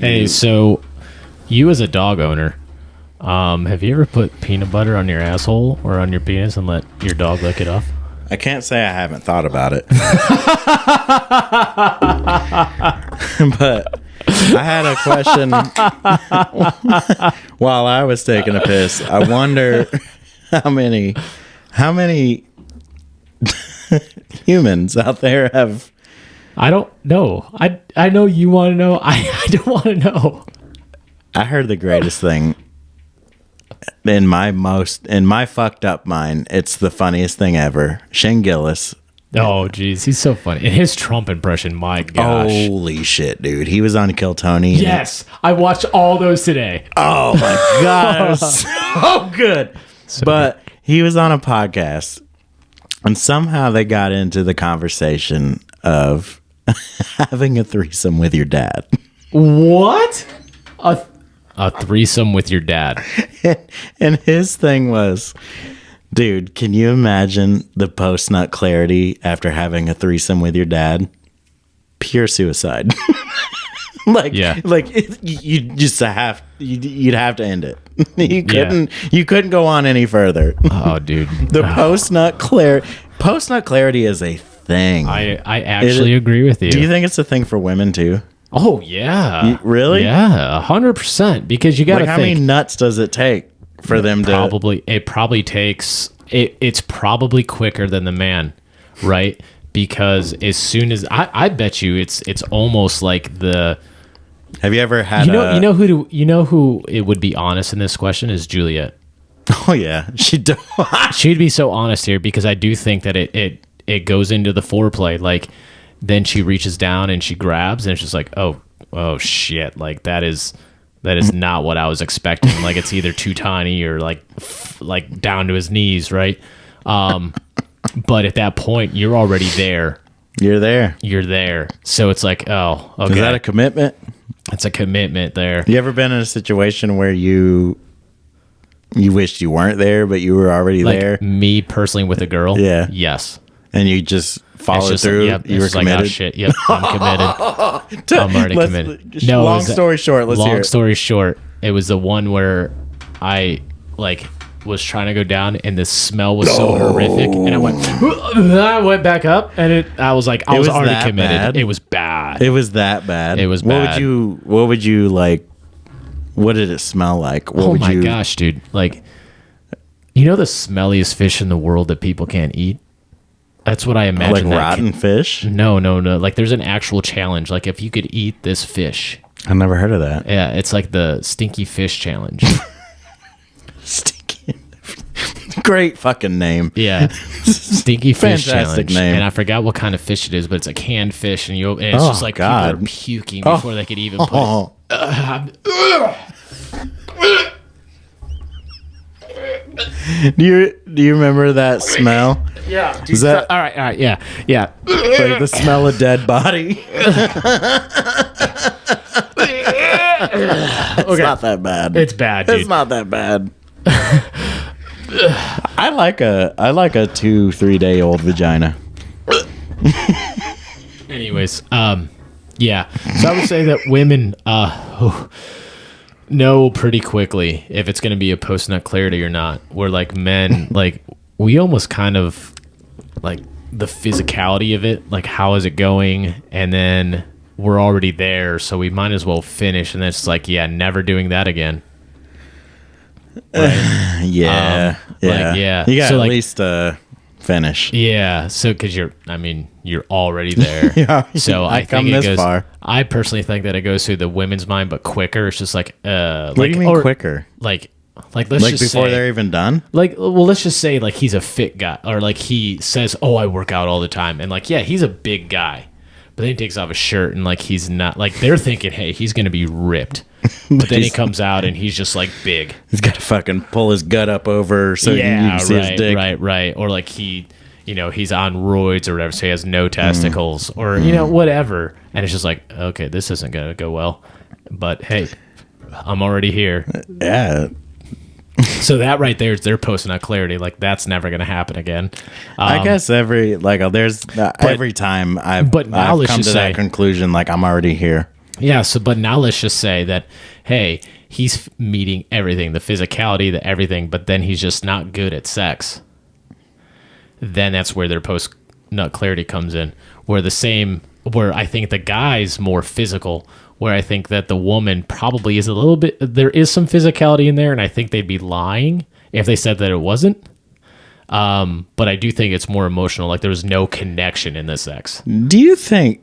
Hey, so you as a dog owner, have you ever put peanut butter on your asshole or on your penis and let your dog lick it off? I can't say I haven't thought about it. But I had a question while I was taking a piss. I wonder how many humans out there have... I don't know. I know you want to know. I don't want to know. I heard the greatest thing in my fucked up mind. It's the funniest thing ever. Shane Gillis. Oh, geez. He's so funny. And his Trump impression, my gosh. Holy shit, dude. He was on Kill Tony. Yes. I watched all those today. Oh, my God. It was so good. But he was on a podcast, and somehow they got into the conversation of having a threesome with your dad. What? A threesome with your dad. And his thing was, dude, can you imagine the post-nut clarity after having a threesome with your dad? Pure suicide. You'd have to end it. You couldn't go on any further. Oh, dude. The post-nut clarity is a thing. I actually agree with you. Do you think it's a thing for women too? Oh, yeah. Really? Yeah, 100%. Because you got to how think. many nuts does it take for them to... It probably takes... It's probably quicker than the man, right? Because as soon as... I bet you it's almost like the... Have you ever had you know who it would be honest in this question is Juliet. Oh, yeah. She'd be so honest here because I do think that it goes into the foreplay. Like, then she reaches down and she grabs and it's just like, oh shit. Like that is not what I was expecting. Like it's either too tiny or like down to his knees. Right. But at that point you're already there. You're there. So it's like, oh, okay. Is that a commitment? It's a commitment there. You ever been in a situation where you wished you weren't there, but you were already there? Me personally with a girl? Yeah. Yes. And you just followed through? Yep, you were committed? Like, oh, shit. Yep, I'm committed. I'm already committed. No, long story short, let's hear it. Long story short, it was the one where I, was trying to go down and the smell was so horrific. And I went back up and I was like, I was already committed. Bad? It was bad. It was that bad? It was bad. What would you like? What did it smell like? Gosh, dude. Like, you know the smelliest fish in the world that people can't eat? That's what I imagine. Like rotten fish? No. Like there's an actual challenge. Like if you could eat this fish. I've never heard of that. Yeah, it's like the stinky fish challenge. Stinky. Great fucking name. Yeah. Stinky fish Fantastic challenge. Name. And I forgot what kind of fish it is, but it's a canned fish and it's just like God. people are puking before they could even put Do you remember that smell? Yeah. Is that all right, yeah. like the smell of dead body? It's not that bad. It's bad, dude. It's not that bad. I like a 2-3 day old vagina. Anyways, yeah. So I would say that women know pretty quickly if it's going to be a post-nut clarity or not. Where like men, like we almost kind of like the physicality of it, like how is it going, and then we're already there, so we might as well finish. And then it's like, yeah, never doing that again. Right? Yeah. Yeah. You got So, at like, least finish. Yeah, so because you're already there. Yeah, So I I've come think it this goes. far. I personally think that it goes through the women's mind, but quicker. It's just like, What do you mean quicker? Like let's Like just before say, they're even done? let's just say like he's a fit guy, or like he says, oh, I work out all the time, and like, yeah, he's a big guy, but then he takes off his shirt and like he's not, like they're thinking, hey, he's gonna be ripped. But then he comes out and he's just like big. He's got to fucking pull his gut up over so you can see his dick. Right. Or like he's on roids or whatever, so he has no testicles or, whatever. And it's just like, okay, this isn't going to go well. But hey, I'm already here. Yeah. So that right there is their post-nut clarity. Like that's never going to happen again. I guess every time I've but now come let's to just that say- conclusion, like I'm already here. Yeah. So, but now let's just say that, hey, he's meeting everything, the physicality, the everything, but then he's just not good at sex. Then that's where their post nut clarity comes in, where I think the guy's more physical, where I think that the woman probably is a little bit, there is some physicality in there, and I think they'd be lying if they said that it wasn't. But I do think it's more emotional, like there was no connection in the sex. Do you think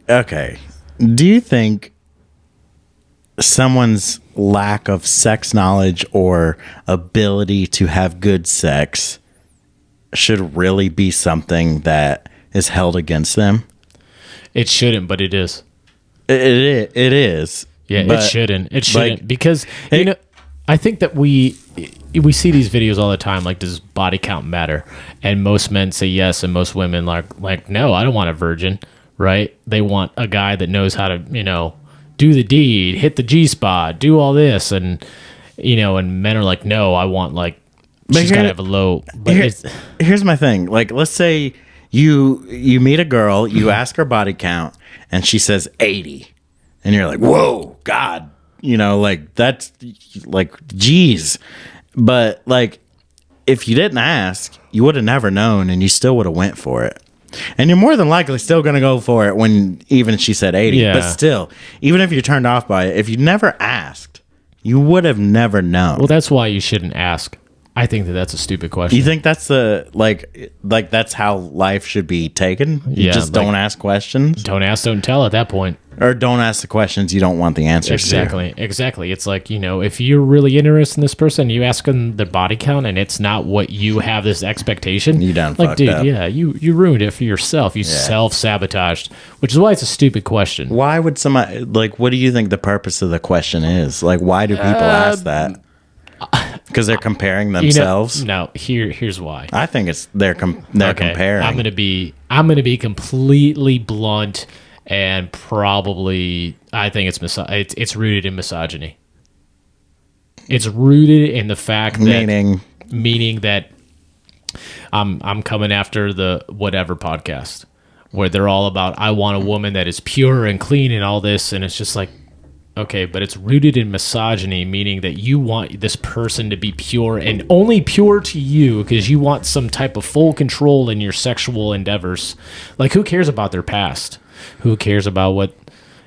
someone's lack of sex knowledge or ability to have good sex should really be something that is held against them? It shouldn't, but it is. It is. Yeah, it shouldn't. It shouldn't, because I think that we see these videos all the time. Like, does body count matter? And most men say yes, and most women like no, I don't want a virgin, right? They want a guy that knows how to do the deed, hit the G spot, do all this, and and men are like, no, I want she's gotta have a low. But here's my thing. Like, let's say you meet a girl, you ask her body count, and she says 80, and you're like, whoa, God, that's geez. But if you didn't ask, you would have never known, and you still would have went for it. And you're more than likely still going to go for it when even she said 80. Yeah. But still, even if you're turned off by it, if you never asked, you would have never known. Well, that's why you shouldn't ask. I think that's a stupid question. You think that's that's how life should be taken? You just don't ask questions? Don't ask, don't tell at that point. Or don't ask the questions you don't want the answers to. Exactly. It's like, if you're really interested in this person, you ask them their body count and it's not what you have this expectation. You done fucked up. Yeah, you ruined it for yourself. You self-sabotaged, which is why it's a stupid question. Why would somebody, what do you think the purpose of the question is? Why do people ask that? Because they're comparing themselves? No, here's why. I think it's they're comparing. I'm gonna be completely blunt, and probably I think it's rooted in misogyny. It's rooted in the fact that meaning that I'm coming after the whatever podcast where they're all about, I want a woman that is pure and clean and all this, and it's just like, okay, but it's rooted in misogyny, meaning that you want this person to be pure and only pure to you because you want some type of full control in your sexual endeavors. Who cares about their past? Who cares about what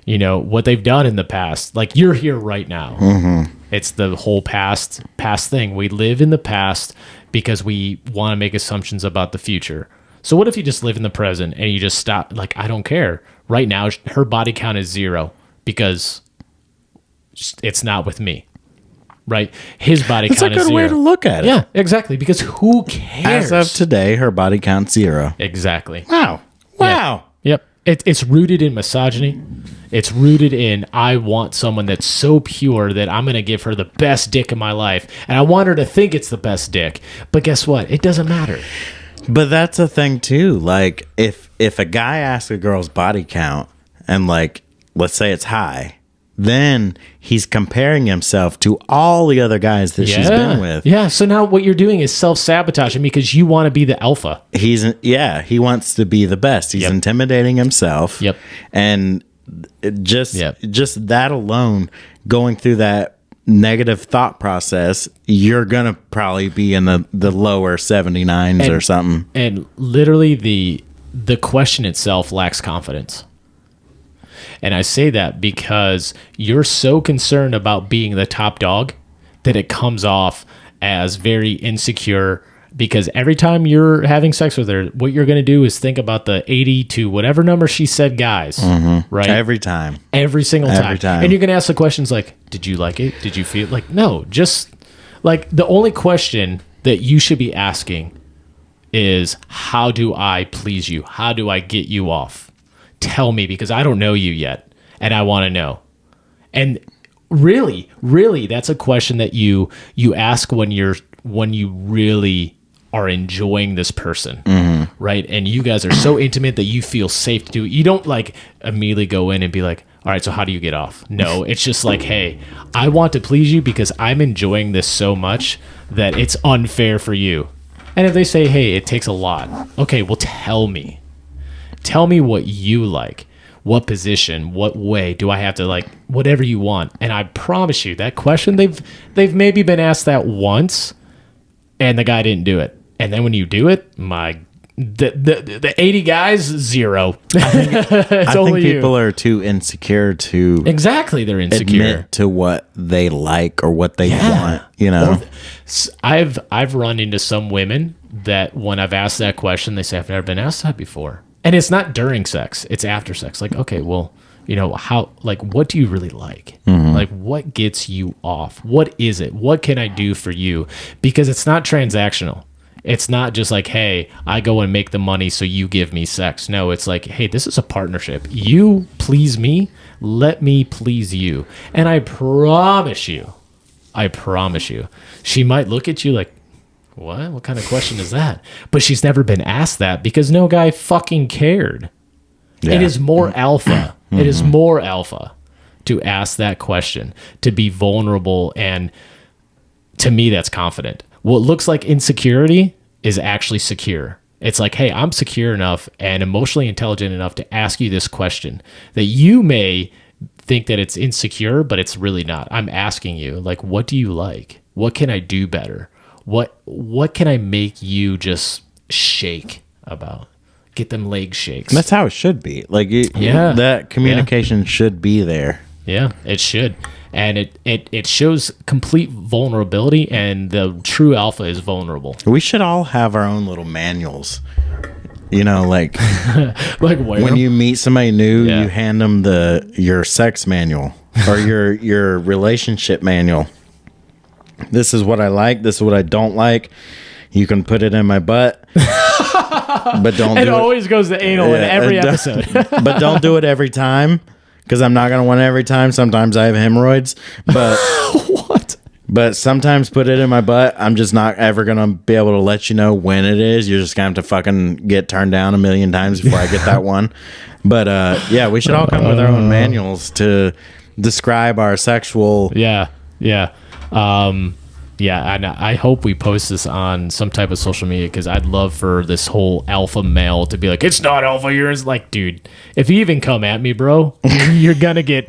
they've done in the past? You're here right now. Mm-hmm. It's the whole past thing. We live in the past because we want to make assumptions about the future. So what if you just live in the present and you just stop? I don't care. Right now, her body count is 0 because it's not with me, right? His body count is 0. That's a good way to look at it. Yeah, exactly. Because who cares? As of today, her body count's 0. Exactly. Wow. Yep. It's rooted in misogyny. It's rooted in, I want someone that's so pure that I'm going to give her the best dick in my life. And I want her to think it's the best dick. But guess what? It doesn't matter. But that's a thing too. If a guy asks a girl's body count and let's say it's high, then he's comparing himself to all the other guys that she's been with. Yeah. So now what you're doing is self-sabotaging because you want to be the alpha. He wants to be the best. He's intimidating himself. Yep. And just that alone, going through that negative thought process, you're gonna probably be in the lower 79s or something. And literally the question itself lacks confidence. And I say that because you're so concerned about being the top dog that it comes off as very insecure, because every time you're having sex with her, what you're going to do is think about the 80 to whatever number she said guys, right? Every time. Every single time. Every time. And you're going to ask the questions like, did you like it? Did you feel no, just the only question that you should be asking is, how do I please you? How do I get you off? Tell me, because I don't know you yet and I want to know. And really, that's a question that you ask when you really are enjoying this person, right? And you guys are so intimate that you feel safe to do it. You don't immediately go in and be like, all right, so how do you get off? No, it's just hey, I want to please you because I'm enjoying this so much that it's unfair for you. And if they say, hey, it takes a lot, okay, well, tell me what you like. what position, what way do I have to like whatever you want. And I promise you that question they've maybe been asked that once and the guy didn't do it. And then when you do it, the 80 guys, 0. I think people are too insecure to exactly, they're insecure admit to what they like or what they want, you know. I've run into some women that when I've asked that question, they say I've never been asked that before. And it's not during sex, it's after sex. Like, okay, well, you know, how, like, what do you really like? Like, what gets you off? What is it? What can I do for you? Because it's not transactional. It's not just like, hey, I go and make the money so you give me sex. No, it's like, hey, this is a partnership. You please me, let me please you. And I promise you, she might look at you like, what? What kind of question is that? But she's never been asked that because no guy fucking cared. Yeah. It is more alpha. It is more alpha to ask that question, to be vulnerable. And to me, that's confident. What looks like insecurity is actually secure. It's like, hey, I'm secure enough and emotionally intelligent enough to ask you this question that you may think that it's insecure, but it's really not. I'm asking you, like, what do you like? What can I do better? What can I make you just shake about? Get them leg shakes. That's how it should be. Like, that communication should be there. Yeah, it should. And it shows complete vulnerability, and the true alpha is vulnerable. We should all have our own little manuals. You know, like like where? When you meet somebody new, you hand them your sex manual or your relationship manual. This is what I like. This is what I don't like. You can put it in my butt, but don't. It always goes to anal in every episode. But don't do it every time, because I'm not gonna want it every time. Sometimes I have hemorrhoids, but what? But sometimes put it in my butt. I'm just not ever gonna be able to let you know when it is. You're just gonna have to fucking get turned down a million times before I get that one. But yeah, we should all come with our own manuals to describe our sexual. Yeah. And I hope we post this on some type of social media, because I'd love for this whole alpha male to be like, it's not alpha. You're like, dude, if you even come at me, bro, you're gonna get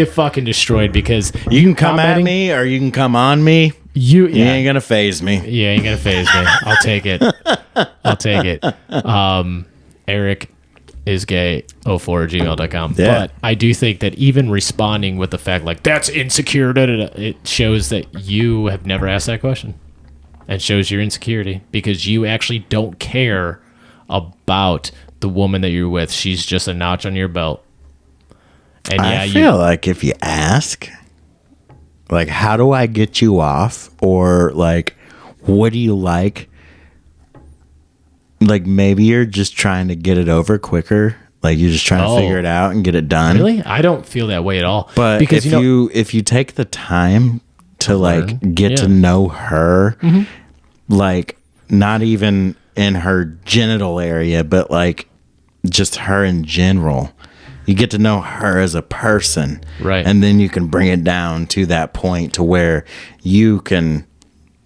fucking destroyed, because you can come at me or you can come on me. You ain't gonna phase me. You ain't gonna phase me. I'll take it. Eric is gay04@gmail.com. Yeah. But I do think that even responding with the fact like that's insecure, it shows that you have never asked that question, and shows your insecurity, because you actually don't care about the woman that you're with. She's just a notch on your belt. And I feel like if you ask, like, how do I get you off, or like, what do you like? Like, maybe you're just trying to get it over quicker. Like, you're just trying to figure it out and get it done. Really? I don't feel that way at all. But because if you take the time to like get to know her, like, not even in her genital area, but like just her in general, you get to know her as a person. Right. And then you can bring it down to that point to where you can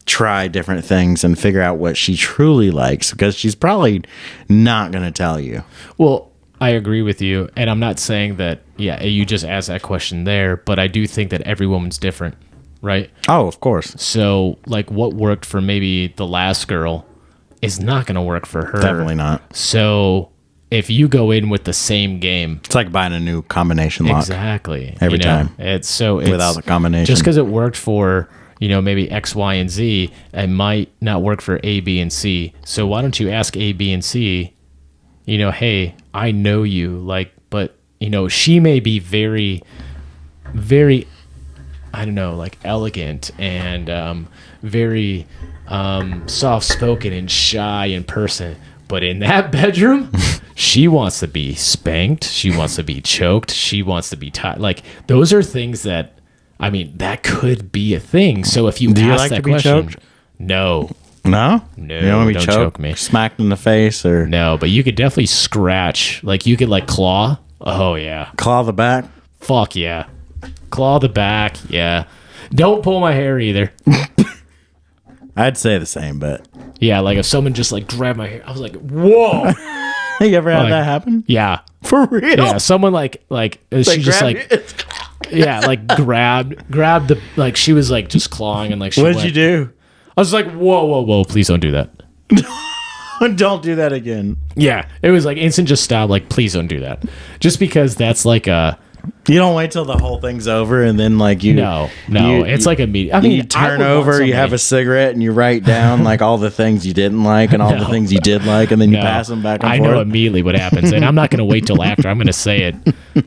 try different things and figure out what she truly likes, because she's probably not going to tell you. Well, I agree with you, and I'm not saying that you just asked that question there, but I do think that every woman's different, right? Oh, of course. So like what worked for maybe the last girl is not going to work for her. Definitely not. So if you go in with the same game, it's like buying a new combination lock. Exactly. Every time. It's without the combination. Just because it worked for maybe X, Y, and Z, it might not work for A, B, and C. So why don't you ask A, B, and C, hey, I know you, like, but, she may be very, very, I don't know, like elegant and very soft-spoken and shy in person. But in that bedroom, she wants to be spanked. She wants to be choked. She wants to be tied. Like, those are things that, I mean, that could be a thing. So if you ask that question, choked? No. You don't want to be choke me, smacked in the face, or no? But you could definitely scratch. Like, you could like claw. Oh yeah, claw the back. Fuck yeah, claw the back. Yeah, don't pull my hair either. I'd say the same, but yeah, like if someone just like grabbed my hair, I was like, whoa. You ever had Like, that happen? Yeah. For real? Yeah. Someone she just grab like, you? yeah, like grabbed the, like she was like just clawing and like she What'd went. you do? I was like, whoa, please don't do that. Don't do that again. Yeah. It was like instant just stop, like, please don't do that. Just because that's like You don't wait till the whole thing's over and then like you. no, it's like immediate. I You mean, turn over, you have a cigarette, and you write down like all the things you didn't like and all the things you did like, and then you pass them back and I forth. know immediately what happens, and I'm not going to wait till after. I'm going to say it.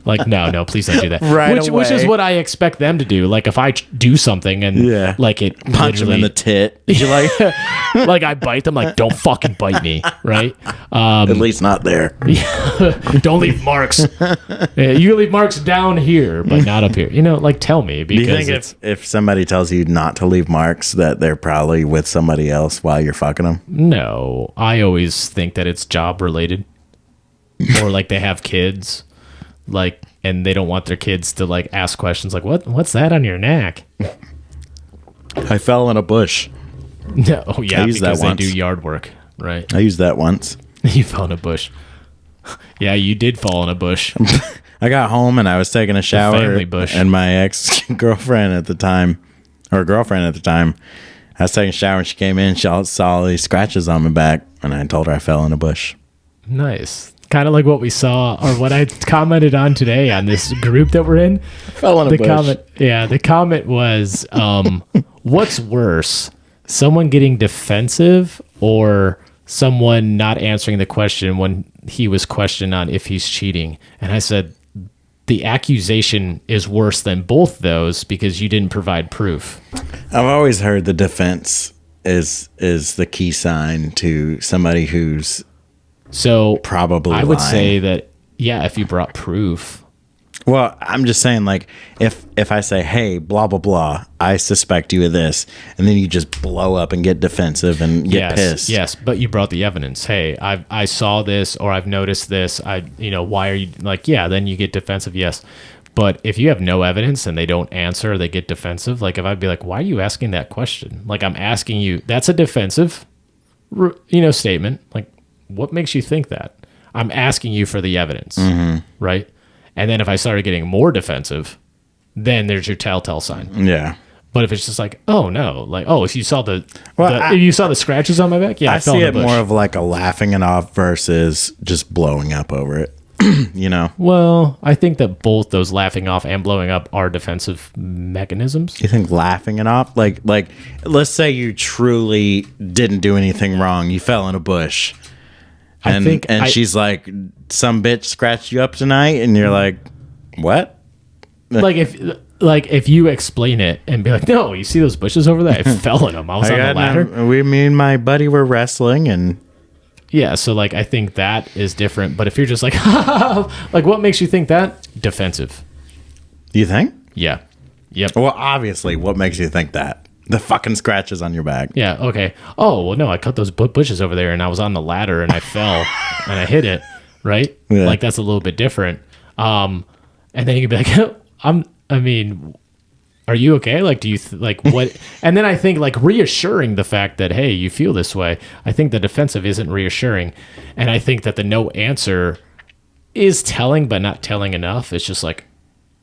Like, no, please don't do that. Right which is away. what I expect them to do. Like, if I do something and Yeah. like it Punch them in the tit. You like like I bite them, like, don't fucking bite me, right? at least not there. Don't leave marks. You leave marks down here, but not up here. You know, like, tell me, Do you because think if somebody tells you not to leave marks, that they're probably with somebody else while you're fucking them? no, I always think that it's job related, or like they have kids, like, and they don't want their kids to like ask questions like, what's that on your neck? I fell in a bush. No, yeah, I used that because they once. do yard work, right? I used that once. You fell in a bush. Yeah, you did fall in a bush. I got home and I was taking a shower, family bush. and my ex girlfriend at the time, I was taking a shower and she came in. She saw all these scratches on my back, and I told her I fell in a bush. Nice. Kind of like what we saw, or what I commented on today on this group that we're in. Fell in a bush. The comment was, what's worse, someone getting defensive or someone not answering the question when he was questioned on if he's cheating? And I said, the accusation is worse than both those because you didn't provide proof. I've always heard the defense is the key sign to somebody who's So probably I would lying. say that, yeah, if you brought proof. Well, I'm just saying, like, if I say, hey, blah, blah, blah, I suspect you of this, and then you just blow up and get defensive and get pissed. Yes, but you brought the evidence. Hey, I saw this, or I've noticed this. Why are you like? Yeah, then you get defensive. Yes, but if you have no evidence and they don't answer, they get defensive. Like, if I'd be like, why are you asking that question? Like, I'm asking you. That's a defensive, statement. Like, what makes you think that? I'm asking you for the evidence, right? And then if I started getting more defensive, then there's your telltale sign. Yeah. But if it's just like, oh no, like, oh, if you saw the scratches on my back, yeah, I fell see in the it bush. more of like a laughing it off versus just blowing up over it. You know? Well, I think that both those laughing off and blowing up are defensive mechanisms. You think laughing it off? Like let's say you truly didn't do anything wrong. You fell in a bush. And she's like, some bitch scratched you up tonight, and you're like, what? Like if you explain it and be like, no, you see those bushes over there? I fell in them. I was on the ladder. Me and my buddy were wrestling, and Yeah, so like I think that is different. But if you're just like, like, what makes you think that? Defensive. you think? Yeah. Yep. Well, obviously, what makes you think that? The fucking scratches on your back. Yeah. Okay. Oh well, no, I cut those bushes over there, and I was on the ladder, and I fell, and I hit it. Right. Yeah. Like that's a little bit different. And then you can be like, are you okay? Like, do you like what? And then I think like reassuring the fact that, hey, you feel this way. I think the defensive isn't reassuring, and I think that the no answer is telling, but not telling enough. It's just like,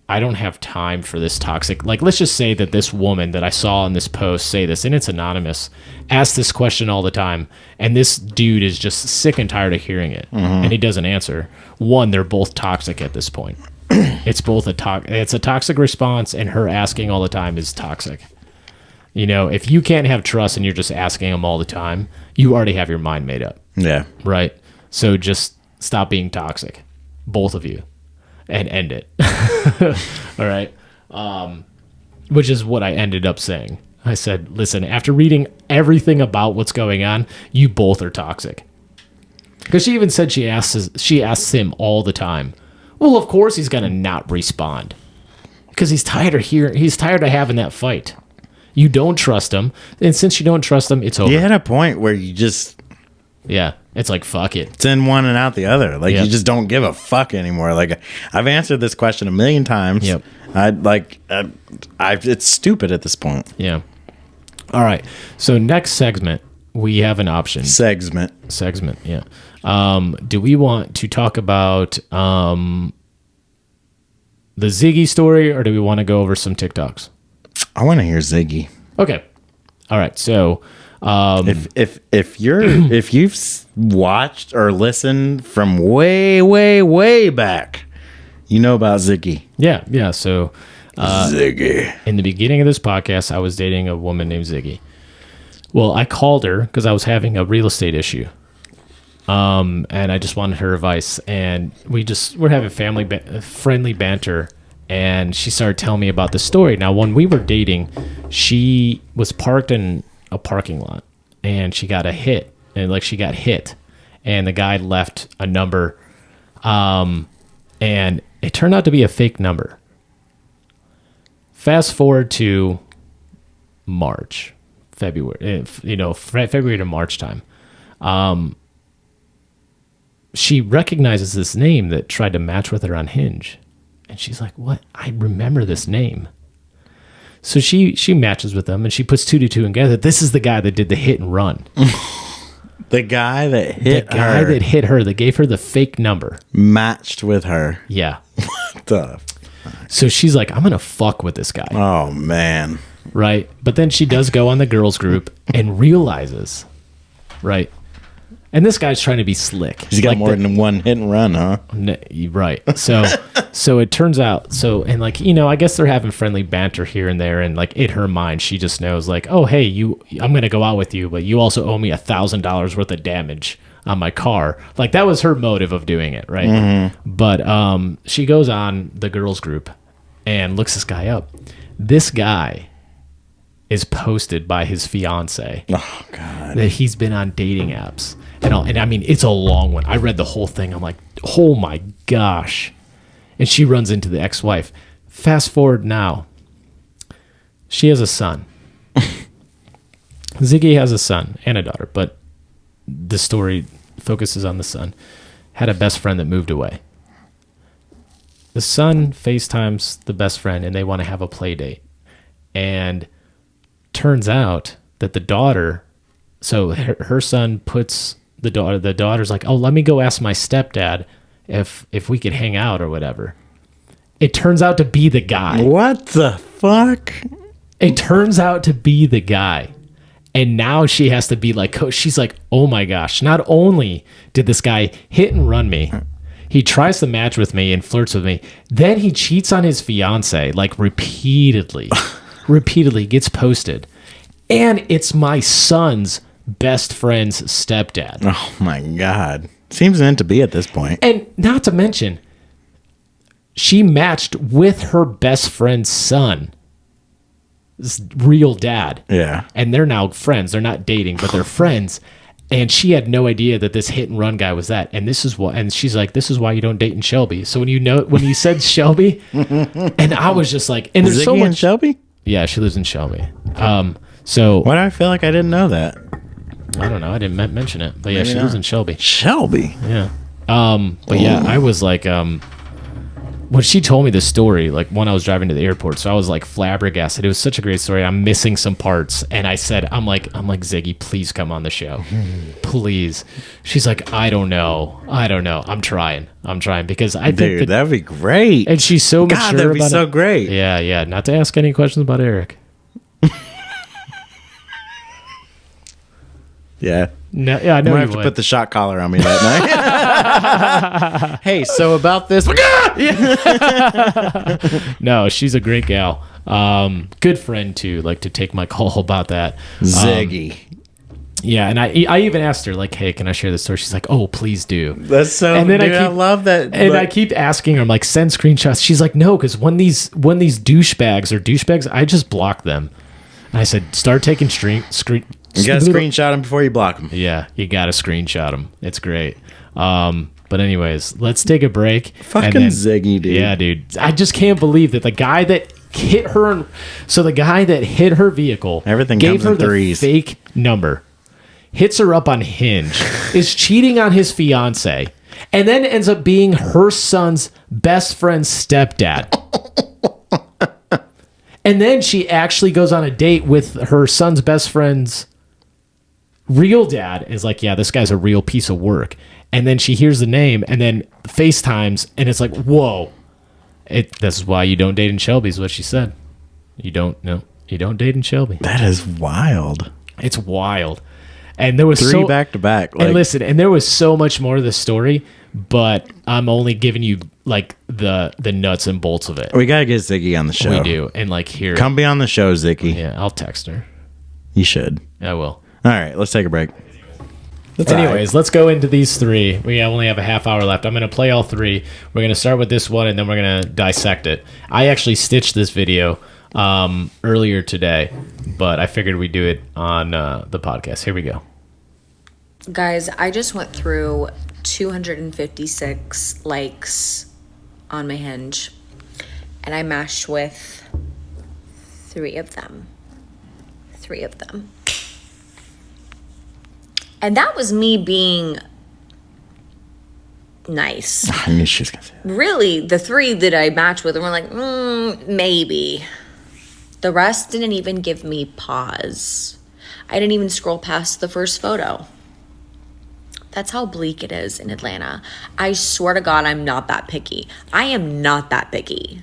I don't have time for this toxic. Like, let's just say that this woman that I saw in this post say this, and it's anonymous, asks this question all the time, and this dude is just sick and tired of hearing it, and he doesn't answer. One, they're both toxic at this point. It's both it's a toxic response, and her asking all the time is toxic. If you can't have trust and you're just asking them all the time, you already have your mind made up, Yeah. right? So just stop being toxic, both of you, and end it. All right. Which is what I ended up saying. I said, listen, after reading everything about what's going on, you both are toxic. Because she even said she asks him all the time. Well, of course he's gonna not respond. Because he's tired of having that fight. You don't trust him. And since you don't trust him, it's over. You hit a point where you just Yeah. It's like, fuck it. it's in one and out the other. Like Yep. you just don't give a fuck anymore. Like I've answered this question a million times. Yep. It's stupid at this point. Yeah. All right. So next segment, we have an option. Segment. Yeah. Do we want to talk about the Ziggy story, or do we want to go over some TikToks? I want to hear Ziggy. Okay. All right. So, if you've watched or listened from way back, you know about Ziggy. yeah. So, Ziggy. in the beginning of this podcast, I was dating a woman named Ziggy. Well, I called her because I was having a real estate issue. And I just wanted her advice. And we're having friendly banter. And she started telling me about the story. Now, when we were dating, she was parked in a parking lot. And she got hit. And the guy left a number. And it turned out to be a fake number. Fast forward to February to March time. She recognizes this name that tried to match with her on Hinge. And she's like, what? I remember this name. So she matches with them and she puts 2 to 2 together. This is the guy that did the hit and run. The guy that hit her, that gave her the fake number. Matched with her. Yeah. What the? So she's like, I'm going to fuck with this guy. Oh, man. Right. But then she does go on the girls group and realizes, right. And this guy's trying to be slick. He's got more than one hit and run, huh? Right. So it turns out, I guess they're having friendly banter here and there. And like in her mind, she just knows like, oh, hey, I'm going to go out with you, but you also owe me $1,000 worth of damage on my car. Like that was her motive of doing it. Right. Mm-hmm. But she goes on the girls group and looks this guy up. This guy is posted by his fiance. Oh, God. That he's been on dating apps. And I mean, it's a long one. I read the whole thing. I'm like, oh my gosh. And she runs into the ex-wife. Fast forward now. She has a son. Ziggy has a son and a daughter, but the story focuses on the son. Had a best friend that moved away. The son FaceTimes the best friend and they want to have a play date. And turns out that the daughter, so her son puts the daughter's like, oh, let me go ask my stepdad if we could hang out or whatever. It turns out to be the guy. What the fuck? It turns out to be the guy. And now she has to be like, she's like, oh my gosh, not only did this guy hit and run me, he tries to match with me and flirts with me, then he cheats on his fiance, like repeatedly gets posted. And it's my son's best friend's stepdad. Oh my God. Seems meant to be at this point. And not to mention, she matched with her best friend's son. Real dad. Yeah. And they're now friends. They're not dating, but they're friends. And she had no idea that this hit and run guy was that. And this is what, and she's like, this is why you don't date in Shelby. So when you said Shelby, and I was just like, and there's Ziggy so much. in Shelby? Yeah, she lives in Shelby. So why do I feel like I didn't know that? I don't know. I didn't mention it, but yeah, she lives in Shelby. Shelby. Yeah. But yeah, I was like, when she told me this story, like when I was driving to the airport, so I was like flabbergasted. It was such a great story. I'm missing some parts, and I said, I'm like Ziggy, please come on the show, please. She's like, I don't know. I'm trying because I think that'd be great. And she's so mature. God, that'd be so great. Yeah. Not to ask any questions about Eric. Yeah. No, yeah, I know. I have to put the shot collar on me that night. Hey, so about this. No, she's a great gal. Good friend too. Like to take my call about that. Ziggy. Yeah, and I even asked her like, "Hey, can I share this story?" She's like, "Oh, please do." That's so. And then I love that. And I keep asking her, I'm like, "Send screenshots." She's like, "No, because when these douchebags are douchebags, I just block them." And I said, "Start taking You gotta screenshot them before you block them. Yeah, you gotta screenshot them. It's great. But anyways, let's take a break. Fucking Ziggy, dude. Yeah, dude. I just can't believe that the guy that hit her. So the guy that hit her vehicle, everything gave comes her in threes. The fake number, hits her up on Hinge, is cheating on his fiance, and then ends up being her son's best friend's stepdad. And then she actually goes on a date with her son's best friend's real dad is like, yeah, this guy's a real piece of work. And then she hears the name and then FaceTimes and it's like, whoa. This is why you don't date in Shelby is what she said. You don't date in Shelby. That is wild. It's wild. And there was three back to back. And listen, and there was so much more to the story, but I'm only giving you like the nuts and bolts of it. We gotta get Ziggy on the show. We do. And like here. Come be on the show, Ziggy. Yeah, I'll text her. You should. I will. All right, let's take a break. Anyways, let's go into these three. We only have a half hour left. I'm going to play all three. We're going to start with this one, and then we're going to dissect it. I actually stitched this video earlier today, but I figured we'd do it on the podcast. Here we go. Guys, I just went through 256 likes on my Hinge, and I matched with 3 of them. 3 of them. And that was me being nice. I knew she was going to say that. Really, the 3 that I matched with were like, maybe. The rest didn't even give me pause. I didn't even scroll past the first photo. That's how bleak it is in Atlanta. I swear to God, I'm not that picky. I am not that picky.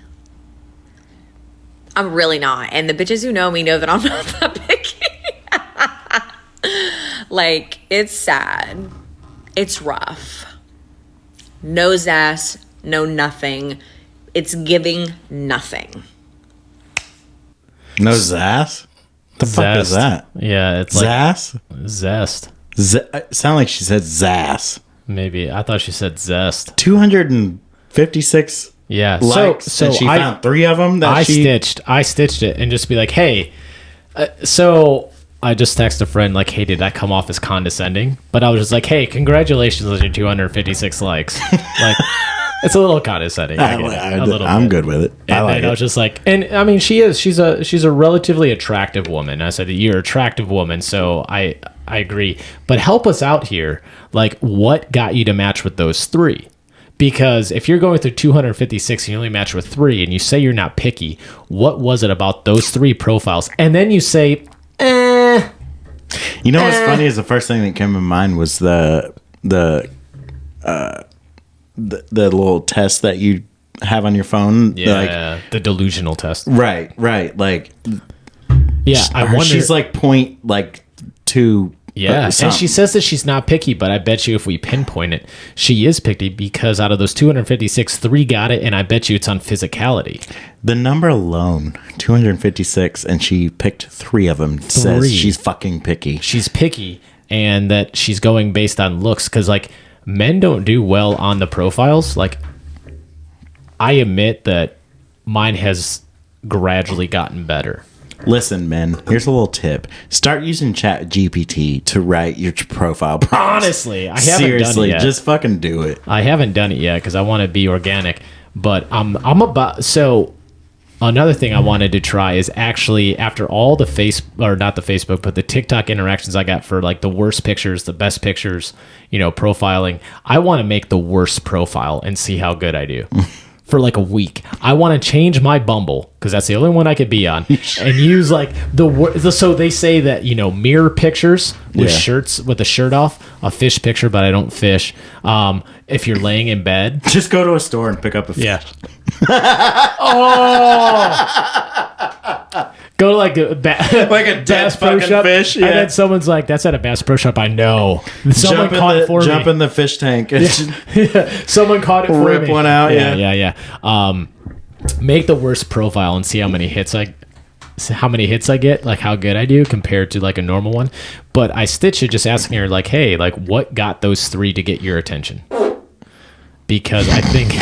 I'm really not. And the bitches who know me know that I'm not that picky. Like, it's sad. It's rough. No zest, no nothing. It's giving nothing. No Zass? The fuck is that? Yeah, it's like Zass? Zest. Sound like she said Zass. Maybe. I thought she said zest. 256 Yeah. likes, So and she I found 3 of them that I stitched it and just be like, hey, so I just texted a friend like, hey, did that come off as condescending? But I was just like, hey, congratulations on your 256 likes. Like, it's a little condescending. I get it, a little I'm bit. good with it. And I like then I was it. just like, and I mean, she's a relatively attractive woman. I said, you're an attractive woman, so I agree. But help us out here. Like, what got you to match with those 3? Because if you're going through 256 and you only match with 3 and you say you're not picky, what was it about those 3 profiles? And then you say, You know what's funny is the first thing that came to mind was the little test that you have on your phone. yeah, the delusional test. Right. Like, Yeah, I wonder. she's like point like 2. Yeah, and something. she says that she's not picky, but I bet you if we pinpoint it, she is picky because out of those 256, 3 got it, and I bet you it's on physicality. The number alone, 256, and she picked 3 of them. Says 3. she's fucking picky. She's picky, and that she's going based on looks because, like, men don't do well on the profiles. Like, I admit that mine has gradually gotten better. Listen, men, here's a little tip. Start using Chat GPT to write your profile prompts. Honestly, I haven't Seriously, done it yet. just fucking do it. I haven't done it yet because I want to be organic. But I'm about so. Another thing I wanted to try is actually after all the not the Facebook, but the TikTok interactions I got for like the worst pictures, the best pictures, profiling. I want to make the worst profile and see how good I do. For like a week, I want to change my Bumble because that's the only one I could be on, and use like so they say that mirror pictures with shirts with the shirt off, a fish picture, but I don't fish. If you're laying in bed, Just go to a store and pick up a fish. go to like a Like a dead Bass Pro fucking Shop, fish, and yeah. then someone's like, "That's at a Bass Pro Shop." I know. Someone caught it for Jump me. in the fish tank and Someone caught it for me. rip one out. Yeah. Make the worst profile and see how many hits I get, like how good I do compared to like a normal one. But I stitched it just asking her like, hey, like what got those 3 to get your attention? Because I think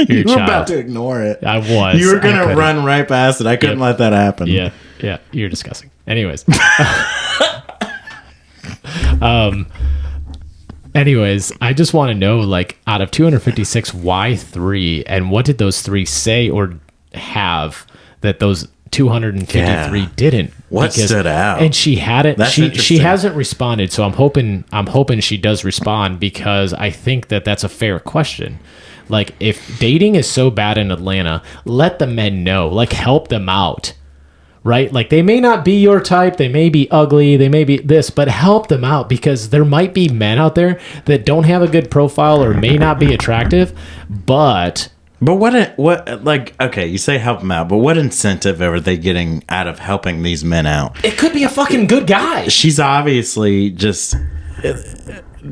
You were about to ignore it. I was. You were I gonna couldn't. run right past it. I couldn't let that happen. Yeah, you're disgusting. Anyways. Anyways, I just want to know, like, out of 256, why 3? And what did those 3 say or have that those 253 didn't? What stood out? And she hadn't. That's She interesting. hasn't responded. So I'm hoping she does respond because I think that that's a fair question. Like, if dating is so bad in Atlanta, let the men know. Like, help them out. right? Like they may not be your type, they may be ugly, they may be this, but help them out because there might be men out there that don't have a good profile or may not be attractive, but okay, you say help them out, but what incentive are they getting out of helping these men out? it could be a fucking good guy. She's obviously just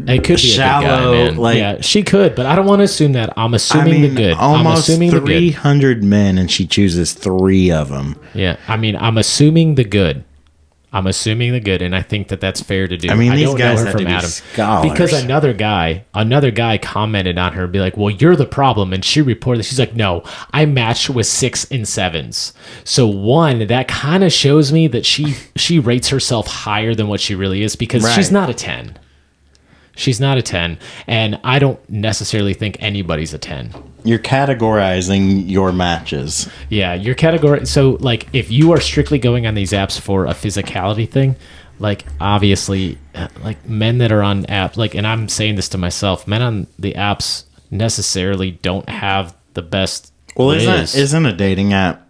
It could be shallow, a good guy, man. like- yeah, she could, but I don't want to assume that. I'm assuming the good. I'm almost assuming the good. 300 men, and she chooses 3 of them. Yeah, I mean, I'm assuming the good. I'm assuming the good, and I think that that's fair to do. I mean, these don't guys know her had to from be Adam scholars. because another guy commented on her and be like, "Well, you're the problem," and she reported. She's like, "No, I matched with 6 and 7s." So one, that kind of shows me that she rates herself higher than what she really is because she's Right. not a 10. She's not a 10, and I don't necessarily think anybody's a 10. You're categorizing your matches. Yeah, your category. So, like, if you are strictly going on these apps for a physicality thing, like, obviously, like, men that are on apps, like, and I'm saying this to myself, men on the apps necessarily don't have the best. Well, riz. isn't a dating app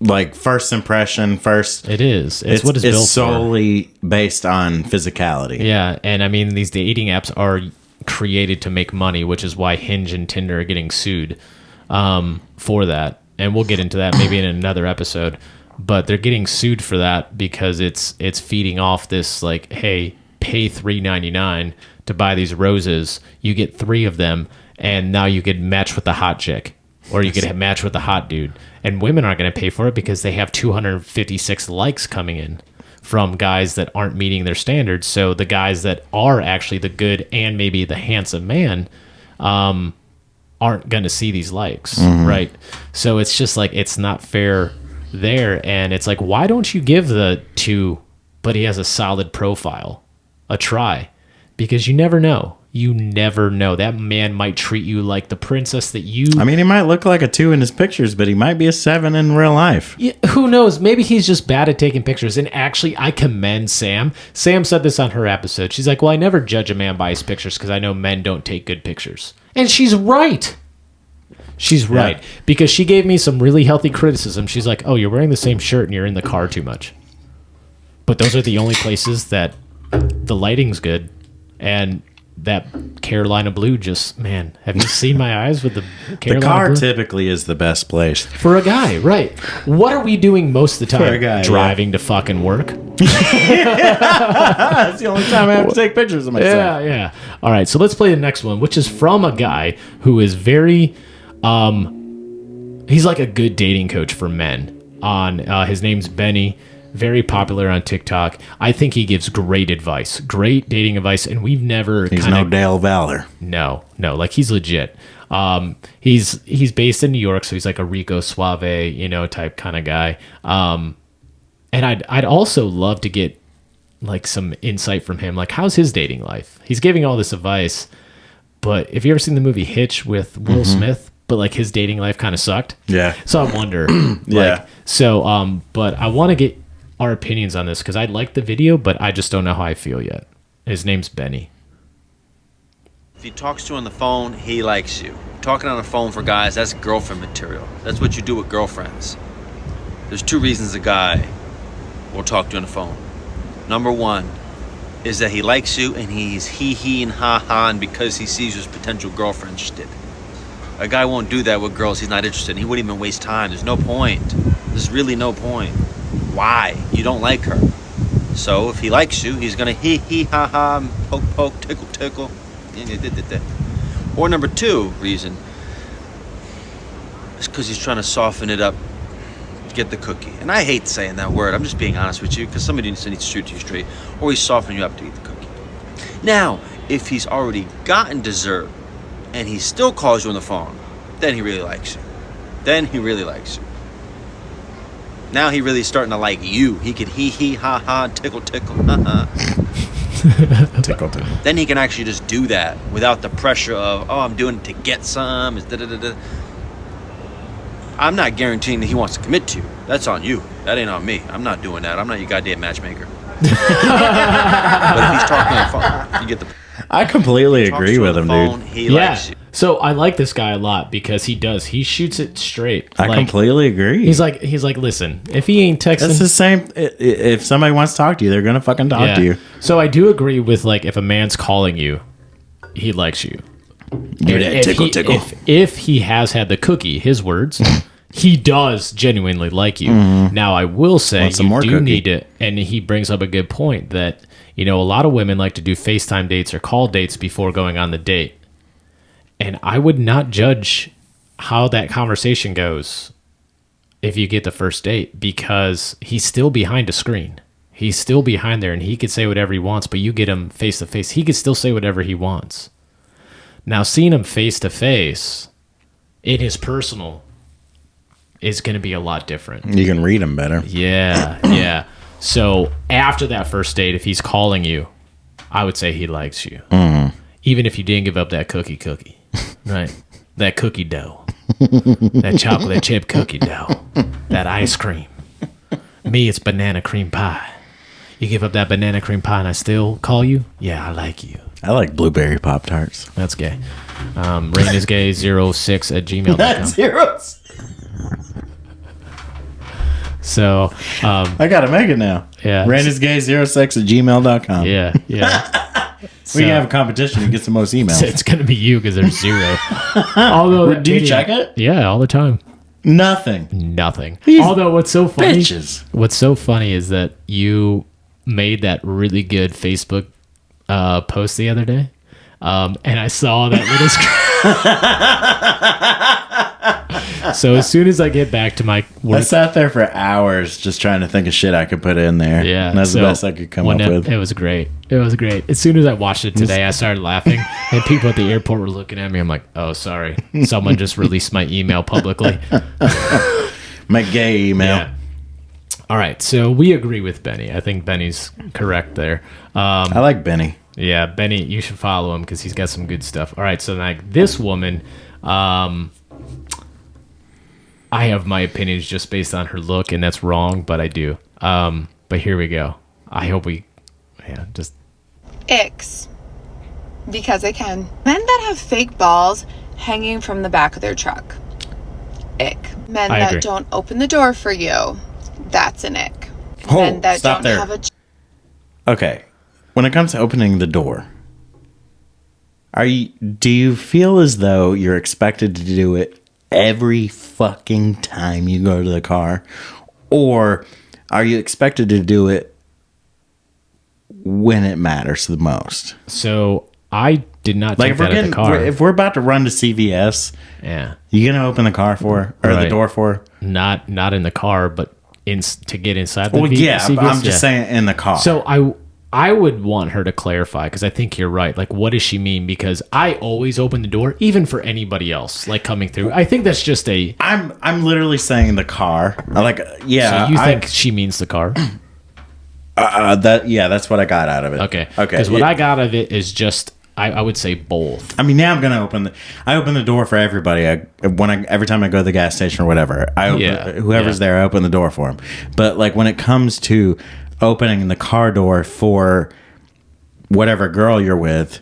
like first impression first? It is. It's what it's built for. solely based on physicality. Yeah, and I mean, these dating apps are created to make money, which is why Hinge and Tinder are getting sued for that. And we'll get into that maybe in another episode. But they're getting sued for that because it's feeding off this like, hey, pay $3.99 to buy these roses. You get 3 of them, and now you could match with the hot chick, or you could match with the hot dude. And women aren't going to pay for it because they have 256 likes coming in from guys that aren't meeting their standards. So the guys that are actually the good and maybe the handsome man aren't going to see these likes, right? So it's just like it's not fair there. And it's like, why don't you give the 2, but he has a solid profile, a try? Because you never know. You never know. That man might treat you like the princess that you... I mean, he might look like a 2 in his pictures, but he might be a 7 in real life. Yeah, who knows? Maybe he's just bad at taking pictures. And actually, I commend Sam. Sam said this on her episode. She's like, well, I never judge a man by his pictures because I know men don't take good pictures. And she's right. She's right. Because she gave me some really healthy criticism. She's like, oh, you're wearing the same shirt and you're in the car too much. But those are the only places that the lighting's good. And that Carolina blue just, man, have you seen my eyes with the Carolina The car blue? typically is the best place. For a guy, right. What are we doing most of the time? For a guy, driving to fucking work. That's the only time I have to take pictures of myself. Yeah. All right, so let's play the next one, which is from a guy who is very, he's like a good dating coach for men. His name's Benny. Very popular on TikTok. I think he gives great advice, great dating advice, and we've never. He's no Dale Valor. No, like he's legit. He's based in New York, so he's like a Rico Suave, type kind of guy. And I'd also love to get like some insight from him. Like, how's his dating life? He's giving all this advice, but have you ever seen the movie Hitch with Will Smith? But like his dating life kind of sucked. Yeah. So I wonder. Yeah. But I want to get our opinions on this because I like the video, but I just don't know how I feel yet. His name's Benny. If he talks to you on the phone, he likes you. Talking on the phone for guys, that's girlfriend material. That's what you do with girlfriends. There's 2 reasons a guy will talk to you on the phone. Number 1 is that he likes you and he's he and ha and because he sees you as potential girlfriend interested. A guy won't do that with girls he's not interested in. He wouldn't even waste time. There's no point. There's really no point. Why? You don't like her. So if he likes you, he's gonna he ha poke tickle. Or number 2 reason is because he's trying to soften it up, get the cookie. And I hate saying that word. I'm just being honest with you because somebody needs to shoot you straight. Or he's softening you up to eat the cookie. Now, if he's already gotten dessert and he still calls you on the phone, then he really likes you. Now he really starting to like you. He can he ha tickle Tickle. Then he can actually just do that without the pressure of, oh, I'm doing it to get some. I'm not guaranteeing that he wants to commit to you. That's on you. That ain't on me. I'm not doing that. I'm not your goddamn matchmaker. But if he's talking on the phone, you get the... I completely agree with him, dude. He likes you. So I like this guy a lot because he shoots it straight. I Like, completely agree. He's like, listen, if he ain't texting, It's the same. If somebody wants to talk to you, they're gonna fucking talk to you. So I do agree with like if a man's calling you, he likes you. Give that tickle, tickle. If he has had the cookie, his words, he does genuinely like you. Now I will say Want some you more do cookie. need to, and he brings up a good point that a lot of women like to do FaceTime dates or call dates before going on the date. And I would not judge how that conversation goes if you get the first date because he's still behind a screen. He's still behind there and he could say whatever he wants, but you get him face to face. He could still say whatever he wants. Now, seeing him face to face in his personal is going to be a lot different. You can read them better. Yeah. So after that first date, if he's calling you, I would say he likes you. Even if you didn't give up that cookie, right? That cookie dough, that chocolate chip cookie dough, that ice cream. Me, it's banana cream pie. You give up that banana cream pie and I still call you? Yeah, I like you. I like blueberry Pop Tarts. That's gay. rainisgay06@gmail.com. Zeros. So, I gotta make it now. Yeah. RandisGay06@gmail.com. yeah. We can have a competition to get the most emails. It's going to be you because there's 0. Although, Do you check it? Yeah, all the time. Nothing. Nothing. These Although what's so funny bitches. is that you made that really good Facebook post the other day. And I saw that little So as soon as I get back to my I work, sat there for hours just trying to think of shit I could put in there. yeah, And that's so the best I could come up with. It was great. It was great. As soon as I watched it today, I started laughing, and people at the airport were looking at me. I'm like, "Oh, sorry, someone just released my email publicly." My gay email. Yeah. All right, so we agree with Benny. I think Benny's correct there. I like Benny. Yeah, Benny, you should follow him because he's got some good stuff. All right, so like this woman, I have my opinions just based on her look, and that's wrong, but I do. But here we go. I hope just Icks. Because I can. Men that have fake balls hanging from the back of their truck. Ick. Men I that agree. don't open the door for you. That's an ick. Oh, Men that stop don't there. have a Okay. When it comes to opening the door, do you feel as though you're expected to do it every fucking time you go to the car? Or are you expected to do it when it matters the most? so I did not Like take that at the car. if we're about to run to CVS, Yeah, you gonna open the car for her, or the Right. door for her? not in the car, but to get inside the Well, yeah, CVS, but I'm just yeah. saying in the car. So I would want her to clarify because I think you're right. Like, what does she mean? Because I always open the door, even for anybody else, like coming through. I think that's just a. I'm literally saying the car. Yeah. So you think she means the car? That's what I got out of it. Okay. Okay. Because what I got out of it is just, I would say both. I mean, now I'm gonna open the door for everybody. Every time I go to the gas station or whatever, whoever's there, I open the door for them. But like when it comes to opening the car door for whatever girl you're with,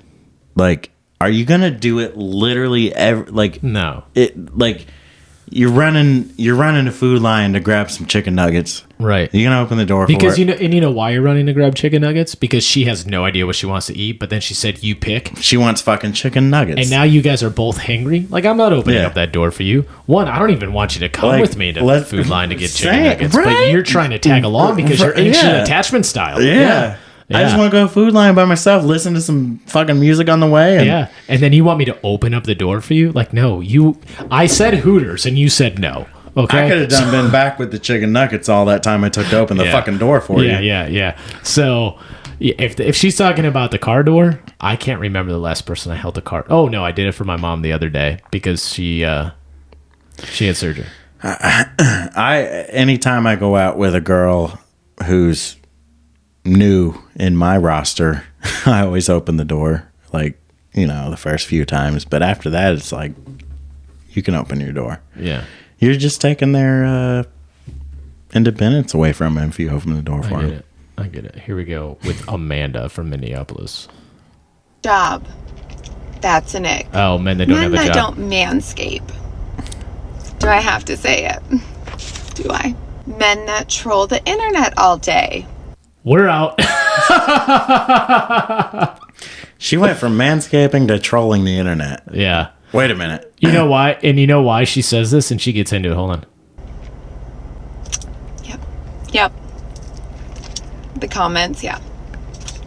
like, are you gonna do it literally No. you're running a Food Lion to grab some chicken nuggets, Right. You're gonna open the door Because for it. you know why you're running to grab chicken nuggets? Because she has no idea what she wants to eat, but then she said you pick. She wants fucking chicken nuggets, And now you guys are both hangry. Like, I'm not opening Yeah. up that door for you. One, I don't even want you to come Like, with me to the let- Food Line to get chicken Say it, nuggets. But right? you're trying to tag along because you're ancient Yeah. attachment style. Yeah. I just want to go Food Lion by myself, listen to some fucking music on the way. And Yeah. And then you want me to open up the door for you? Like, no, I said Hooters and you said no. Okay. I could have been back with the chicken nuggets all that time I took to open the Yeah. fucking door for you. Yeah. So if she's talking about the car door, I can't remember the last person I held the car. Oh no, I did it for my mom the other day because she had surgery. Anytime I go out with a girl who's new in my roster, I always open the door, like, the first few times. But after that, it's like, you can open your door. Yeah. You're just taking their independence away from them if you open the door for them. I get it. Here we go with Amanda from Minneapolis. job. That's an ick. Oh, men that don't Men have a that job. don't manscape. Do I have to say it? Do I? Men that troll the internet all day. We're out. She went from manscaping to trolling the internet. Yeah. Wait a minute. You know why? And you know why she says this? And she gets into it. Hold on. Yep. The comments, yeah.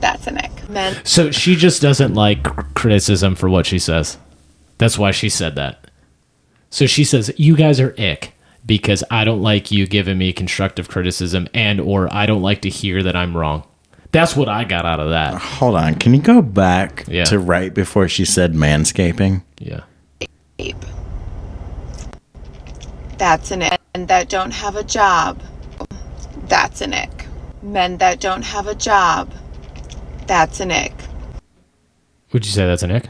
That's an ick. Men. So she just doesn't like criticism for what she says. That's why she said that. So she says, you guys are ick because I don't like you giving me constructive criticism and or I don't like to hear that I'm wrong. That's what I got out of that. Hold on. Can you go back Yeah. to right before she said manscaping? Yeah. That's an ick. Men that don't have a job. That's an ick. Men that don't have a job. That's an ick. Would you say that's an ick?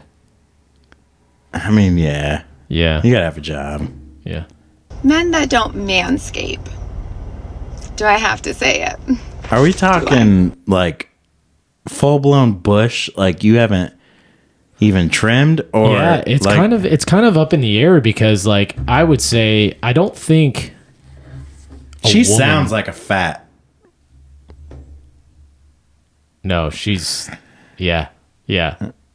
I mean, yeah. Yeah. You gotta have a job. Yeah. Men that don't manscape. Do I have to say it? Are we talking like full blown bush? Like you haven't even trimmed, or Yeah, it's like, kind of up in the air because like I would say I don't think she woman- sounds like a fat. No, she's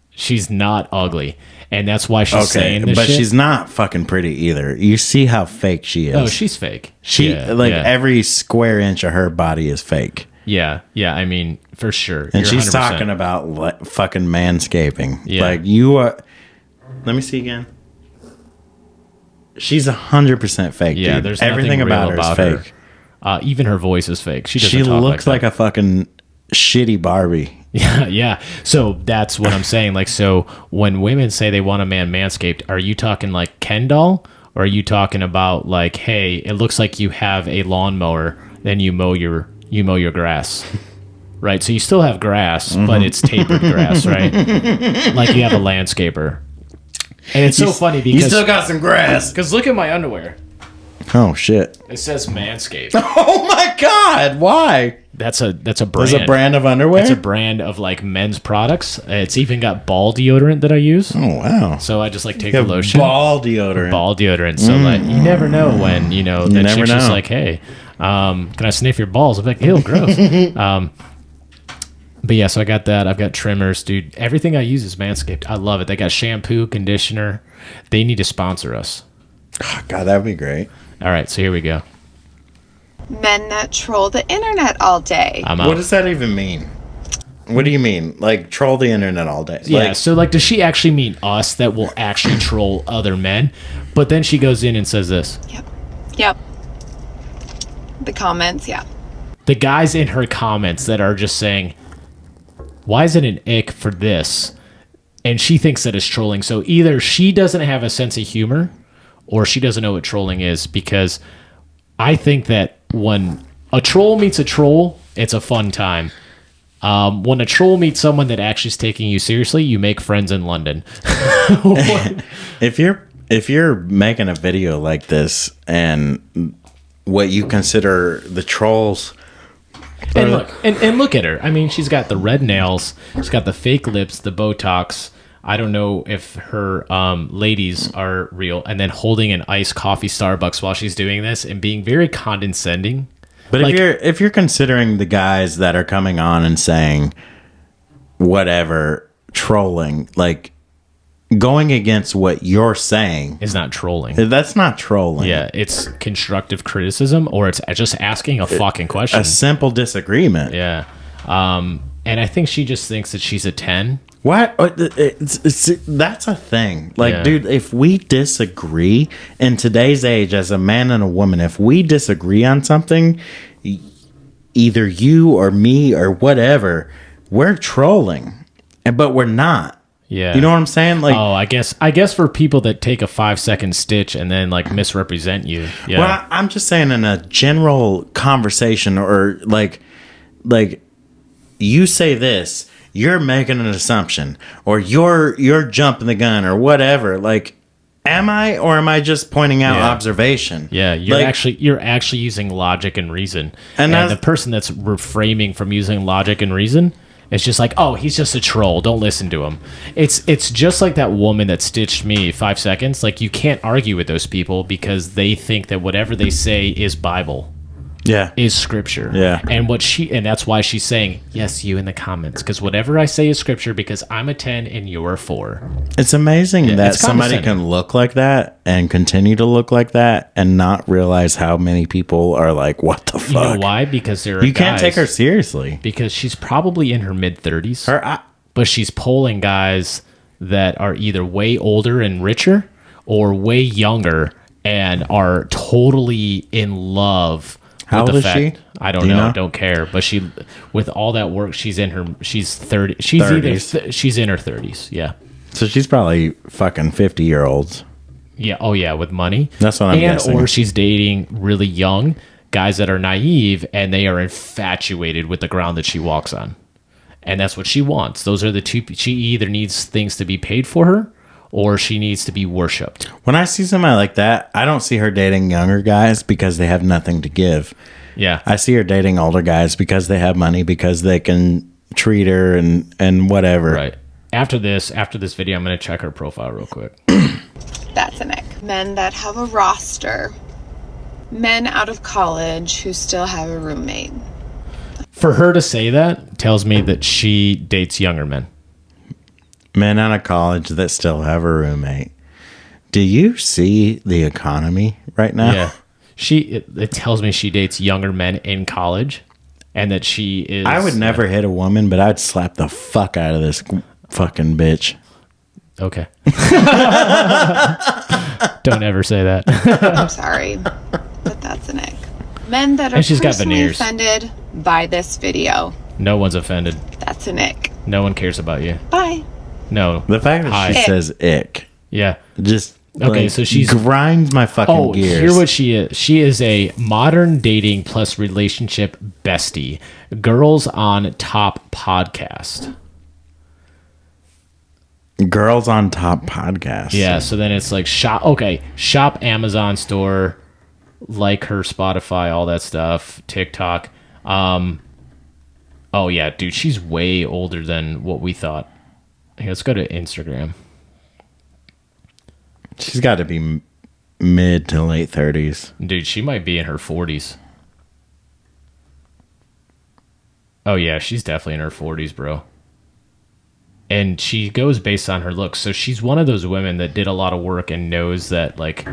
she's not ugly, and that's why she's saying this but shit. she's not fucking pretty either. You see how fake she is. Oh, she's fake. Every square inch of her body is fake. Yeah. I mean, for sure. And You're she's 100%. talking about fucking manscaping. Yeah. Like you are. Let me see again. She's 100% fake. Yeah, dude. there's everything nothing real about her about is her. fake. Even her voice is fake. She doesn't She talk looks like like a fucking shitty Barbie. Yeah. So that's what I'm saying. Like, so when women say they want a man manscaped, are you talking like Ken doll, or are you talking about like, hey, it looks like you have a lawnmower, then you mow your grass, right? So you still have grass, but it's tapered grass, right? Like you have a landscaper, and it's so funny You because still got some grass. look at my underwear. Oh shit. It says Manscaped. Oh my god. Why? That's a brand. There's a brand of underwear. It's a brand of like men's products. It's even got ball deodorant that I use. Oh wow. So I just like take You the have lotion. ball deodorant. Ball deodorant. So like you never know when that never chick's just know. like, hey, can I sniff your balls? I'm like, ew, gross. But yeah, so I got that. I've got trimmers, dude. Everything I use is Manscaped. I love it. They got shampoo, conditioner. They need to sponsor us. God, that'd be great. All right, so here we go. Men that troll the internet all day. I'm out. What does that even mean? What do you mean? Like troll the internet all day? Yeah, Like, so like, does she actually mean us that will actually troll other men? But then she goes in and says this. Yep. The comments, yeah. The guys in her comments that are just saying, why is it an ick for this? And she thinks that it's trolling. So either she doesn't have a sense of humor or she doesn't know what trolling is, because I think that when a troll meets a troll, it's a fun time. When a troll meets someone that actually is taking you seriously, you make friends in London. if you're making a video like this and what you consider the trolls, And look, and look at her. I mean, she's got the red nails, she's got the fake lips, the Botox. I don't know if her ladies are real, and then holding an iced coffee Starbucks while she's doing this and being very condescending. but like- if you're considering the guys that are coming on and saying whatever trolling, like going against what you're saying, Is not trolling. that's not trolling. Yeah, it's constructive criticism, or it's just asking a fucking question. A simple disagreement. Yeah. And I think she just thinks that she's a 10. What? That's a thing. Like, Yeah. dude, if we disagree in today's age as a man and a woman, if we disagree on something, either you or me or whatever, we're trolling. But we're not. Yeah. You know what I'm saying? Like, Oh, I guess for people that take a 5-second stitch and then like misrepresent you. Yeah. well, I'm just saying in a general conversation, or like you say this, you're making an assumption, or you're jumping the gun, or whatever. Like, am I, or am I just pointing out Yeah. observation? Yeah, you're Like, actually using logic and reason, And and that's- the person that's reframing from using logic and reason It's just like, oh, he's just a troll. Don't listen to him. It's just like that woman that stitched me 5 seconds. Like, you can't argue with those people because they think that whatever they say is Bible, Yeah. is scripture. Yeah. And that's why she's saying, yes, you in the comments, because whatever I say is scripture because I'm a 10 and you're a 4. It's amazing that it's somebody condescending. can look like that and continue to look like that and not realize how many people are like, what the fuck? You know why? Because there are You can't take her guys- seriously. because she's probably in her mid 30s. Her, But she's polling guys that are either way older and richer or way younger and are totally in love. How with old the is fact, she? I don't Do you know, know? don't care. But she, with all that work, she's 30. She's 30s. she's in her 30s. Yeah, so she's probably fucking 50-year-olds. yeah. Oh yeah, with money. That's what I'm guessing. Or she's dating really young guys that are naive and they are infatuated with the ground that she walks on. And that's what she wants. Those are the two. She either needs things to be paid for her or she needs to be worshipped. When I see somebody like that, I don't see her dating younger guys because they have nothing to give. Yeah. I see her dating older guys because they have money, because they can treat her and whatever. Right. After this video, I'm going to check her profile real quick. That's an ick. Men that have a roster. Men out of college who still have a roommate. For her to say that tells me that she dates younger men. Men out of college that still have a roommate. Do you see the economy right now? Yeah. It tells me she dates younger men in college and that she is. I would never hit a woman, but I'd slap the fuck out of this fucking bitch. Okay. Don't ever say that. I'm sorry, but that's an ick. Men that are And she's got personally veneers. offended by this video. No one's offended. That's an ick. No one cares about you. Bye. No. The fact that Hi. she says ick Yeah. just Okay, so she's- grinds my fucking Oh, gears. hear what she is. She is a modern dating plus relationship bestie. Girls on Top podcast. Girls on Top podcast. Yeah, so then it's like shop Amazon store, like her Spotify, all that stuff, TikTok. Oh yeah, dude, she's way older than what we thought. Here, let's go to Instagram. She's got to be mid to late 30s. Dude, she might be in her 40s. Oh yeah, she's definitely in her 40s, bro. And she goes based on her looks. So she's one of those women that did a lot of work and knows that like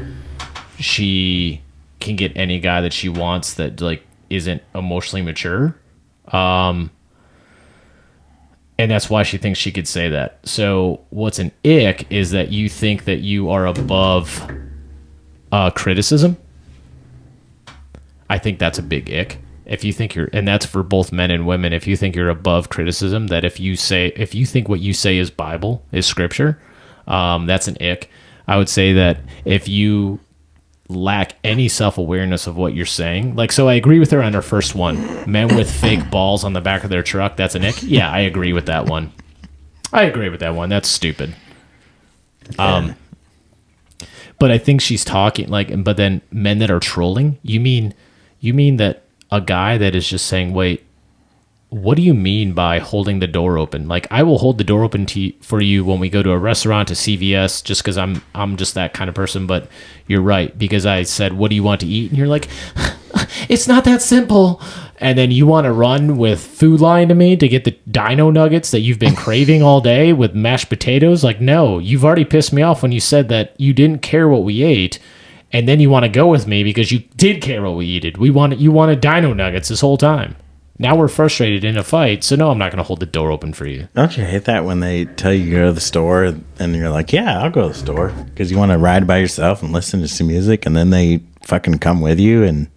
she can get any guy that she wants that like isn't emotionally mature. And that's why she thinks she could say that. So what's an ick is that you think that you are above criticism. I think that's a big ick. If you think you're, and that's for both men and women, if you think you're above criticism, that if you think what you say is Bible, is scripture, that's an ick. I would say that if you lack any self-awareness of what you're saying, like, so I agree with her on her first one, men with fake balls on the back of their truck, that's an ick. Yeah, I agree with that one. That's stupid. But I think she's talking like, but then men that are trolling, you mean that a guy that is just saying, wait, what do you mean by holding the door open? Like, I will hold the door open for you when we go to a restaurant, to CVS, just because I'm just that kind of person. But you're right, because I said, what do you want to eat? And you're like, it's not that simple. And then you want to run with Food Lion to me to get the dino nuggets that you've been craving all day with mashed potatoes. Like, no, you've already pissed me off when you said that you didn't care what we ate. And then you want to go with me because you did care what we eated. You wanted dino nuggets this whole time. Now we're frustrated in a fight, so no, I'm not going to hold the door open for you. Don't you hate that when they tell you to go to the store and you're like, yeah, I'll go to the store, because you want to ride by yourself and listen to some music, and then they fucking come with you? And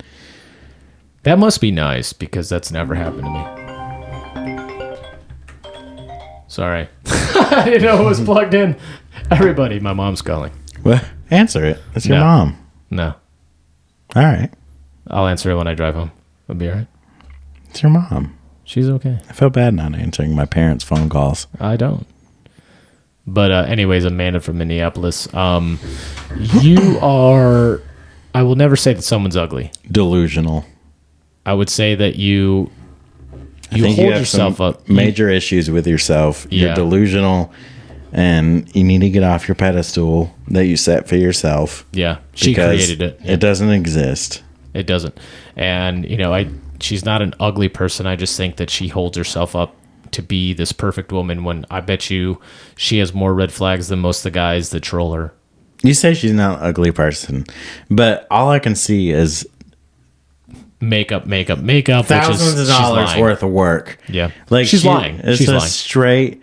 That must be nice, because that's never happened to me. Sorry. I didn't know it was plugged in. Everybody, my mom's calling. well, answer it. That's your No. mom. No. All right. I'll answer it when I drive home. It'll be all right. It's your mom. She's okay. I feel bad not answering my parents' phone calls. I don't. But anyways, Amanda from Minneapolis. You are... I will never say that someone's ugly. Delusional. I would say that you... You think hold you have yourself some up. major issues with yourself. Yeah. You're delusional, and you need to get off your pedestal that you set for yourself. Yeah, she because created it. Yeah. It doesn't exist. It doesn't. And, you know, she's not an ugly person. I just think that she holds herself up to be this perfect woman when I bet you she has more red flags than most of the guys that troll her. You say she's not an ugly person, but all I can see is Makeup. thousands of dollars worth of work. Yeah. Like she's lying. It's She's a lying. straight.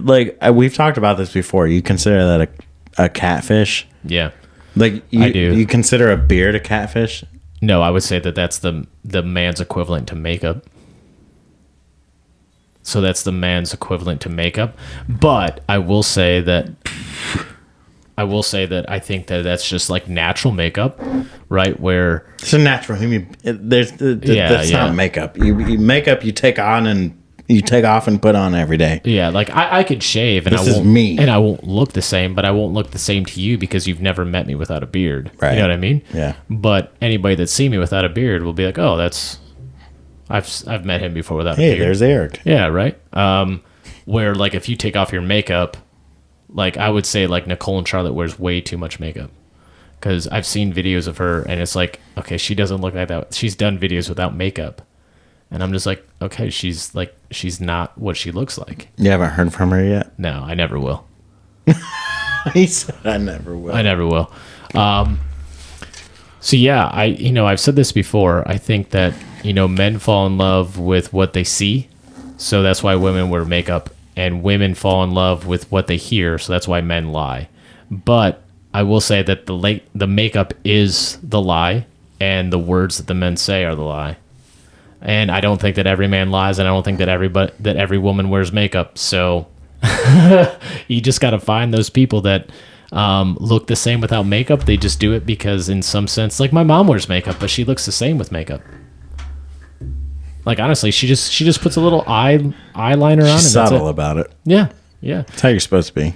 We've talked about this before. You consider that a catfish? Yeah. Like I do. You consider a beard a catfish? No, I would say that that's the man's equivalent to makeup. So that's the man's equivalent to makeup. But I will say that I think that that's just like natural makeup, right? Where It's a natural human. That's Yeah. not makeup. You makeup you take on and you take off and put on every day. yeah, like I could shave and This I is won't me. and I won't look the same, but I won't look the same to you because you've never met me without a beard. Right. You know what I mean? Yeah. But anybody that's seen me without a beard will be like, "Oh, that's I've met him before without a Hey, beard." there's Eric. Yeah, right. Where like if you take off your makeup, like I would say like Nicole and Charlotte wears way too much makeup because I've seen videos of her and it's like, okay, she doesn't look like that. She's done videos without makeup, and I'm just like, okay, she's not what she looks like. You haven't heard from her yet? No, I never will. He said, I never will. I never will. So yeah, I've said this before. I think that, men fall in love with what they see. So that's why women wear makeup, and women fall in love with what they hear. So that's why men lie. But I will say that the makeup is the lie, and the words that the men say are the lie. And I don't think that every man lies, and I don't think that every woman wears makeup. So you just got to find those people that look the same without makeup. They just do it because, in some sense, like my mom wears makeup, but she looks the same with makeup. Like honestly, she just puts a little eyeliner on. She's And that's subtle it. about it. Yeah. That's how you're supposed to be.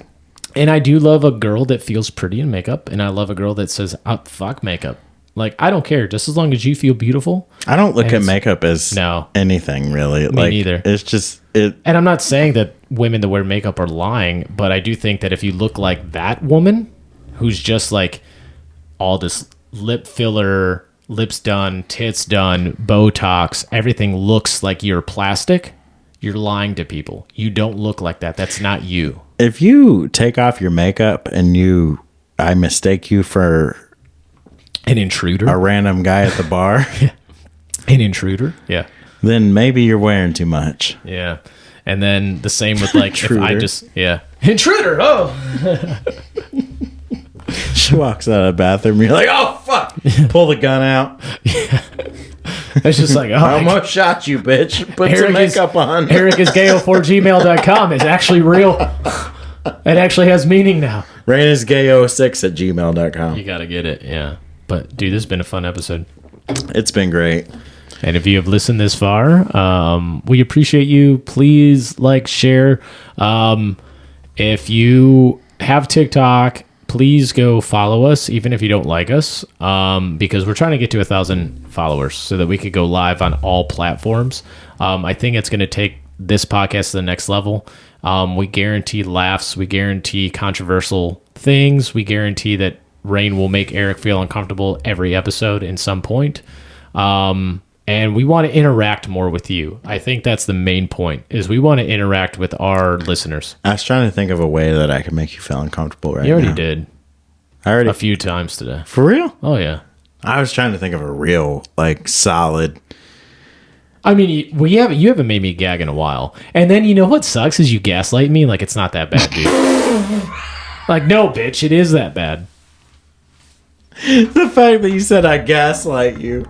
And I do love a girl that feels pretty in makeup, and I love a girl that says, oh, "Fuck makeup." Like I don't care, just as long as you feel beautiful. I don't look at it's- makeup as No. anything really. Me neither. It's just it. And I'm not saying that women that wear makeup are lying, but I do think that if you look like that woman who's just like all this lip filler, lips done, tits done, Botox, everything looks like you're plastic, you're lying to people. You don't look like that. That's not you. If you take off your makeup and I mistake you for An intruder. a random guy at the bar, An intruder. Yeah. then maybe you're wearing too much. Yeah. And then the same with like if I Intruder. just intruder. Oh. She walks out of the bathroom, you're like, oh fuck! Pull the gun out. It's just like, oh, I almost shot you, bitch. Put some makeup on. EricIsGayo4gmail.com is actually real. It actually has meaning now. RainIsGayo6@gmail.com. You gotta get it, yeah. But dude, this has been a fun episode. It's been great. And if you have listened this far, we appreciate you. Please like, share. If you have TikTok, please go follow us, even if you don't like us, because we're trying to get to 1,000 followers so that we could go live on all platforms. I think it's going to take this podcast to the next level. We guarantee laughs. We guarantee controversial things. We guarantee that Rain will make Eric feel uncomfortable every episode in some point. And we want to interact more with you. I think that's the main point, is we want to interact with our listeners. I was trying to think of a way that I could make you feel uncomfortable right now. You already did I already a few times today. For real? Oh, yeah. I was trying to think of a real, solid. I mean, you haven't made me gag in a while. And then you know what sucks is you gaslight me like it's not that bad, dude. Like, no, bitch, it is that bad. The fact that you said I gaslight you.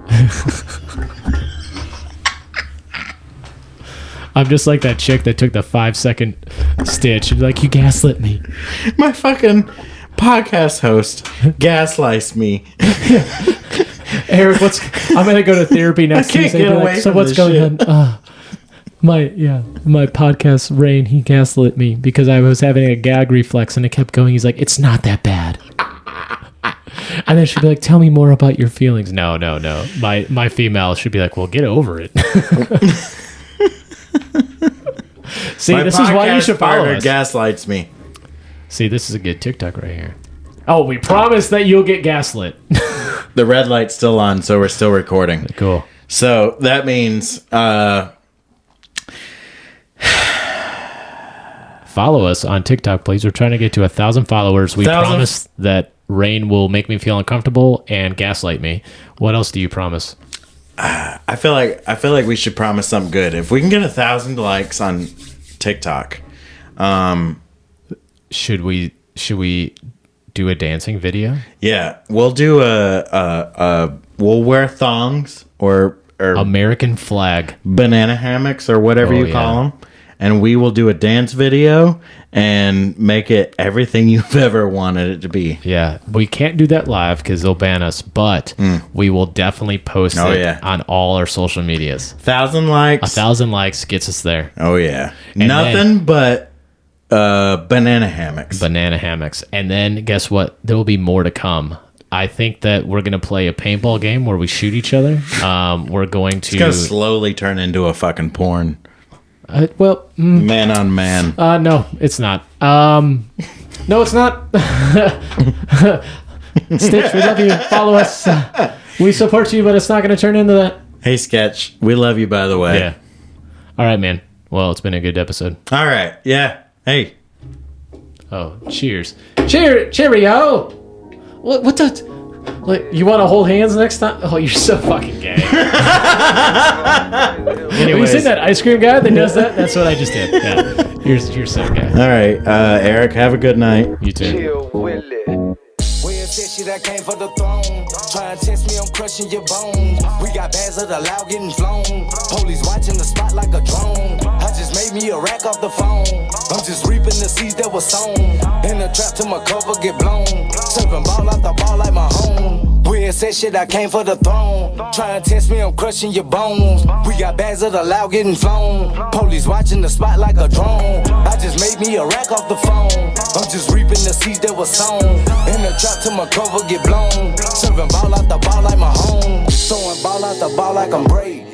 I'm just like that chick that took the 5-second stitch. She's like, you gaslit me. My fucking podcast host gaslights me. Eric, I'm going to go to therapy next can't Tuesday. get Be like, away so from what's this going shit." on? My podcast, Rain, he gaslit me because I was having a gag reflex and it kept going. He's like, it's not that bad. And then she'd be like, tell me more about your feelings. No. My female should be like, well, get over it. See, My this is why you podcast should follow partner us. gaslights me. See, this is a good TikTok right here. Oh, we promise that you'll get gaslit. The red light's still on, so we're still recording. Cool. So that means Follow us on TikTok, please. We're trying to get to 1,000 followers. We 1,000? promise that Rain will make me feel uncomfortable and gaslight me. What else do you promise? I feel like we should promise something good. If we can get 1,000 likes on TikTok, Should we do a dancing video? yeah, we'll do we'll wear thongs or American flag. banana hammocks or whatever Oh, you yeah. call them, and we will do a dance video and make it everything you've ever wanted it to be. Yeah, we can't do that live because they'll ban us, but we will definitely post Oh, it yeah. on all our social medias. 1,000 likes. 1,000 likes gets us there. Oh yeah, And nothing but banana hammocks. Banana hammocks. And then guess what? There will be more to come. I think that we're going to play a paintball game where we shoot each other. We're going to... It's gonna slowly turn into a fucking porn. Man on man. No, it's not. No, it's not. Stitch, we love you. Follow us. We support you, but it's not going to turn into that. Hey, Sketch. We love you, by the way. Yeah. All right, man. Well, it's been a good episode. All right. Yeah. Hey. Oh, cheers. Cheerio. What the... Like, you want to hold hands next time? Oh, you're so fucking gay. Have you Anyways. seen that ice cream guy that does that? That's what I just did. Yeah. You're so gay. All right. Eric, have a good night. You too. Chill Willie. Where said shit that came for the throne. Try and test me, I'm crushing your bones. We got bags of the loud getting flown. Police watching the spot like a drone. I just made me a rack off the phone. I'm just reaping the seeds that was sown. In the trap till my cover get blown. Serving ball out the ball like my home. Where said shit I came for the throne. Try and test me, I'm crushing your bones. We got bags of the loud getting flown. Police watching the spot like a drone. I just made me a rack off the phone. I'm just reaping the seeds that was sown. In the trap till my cover get blown. Serving ball out the ball like my home. Throwing ball out the ball like I'm Brady.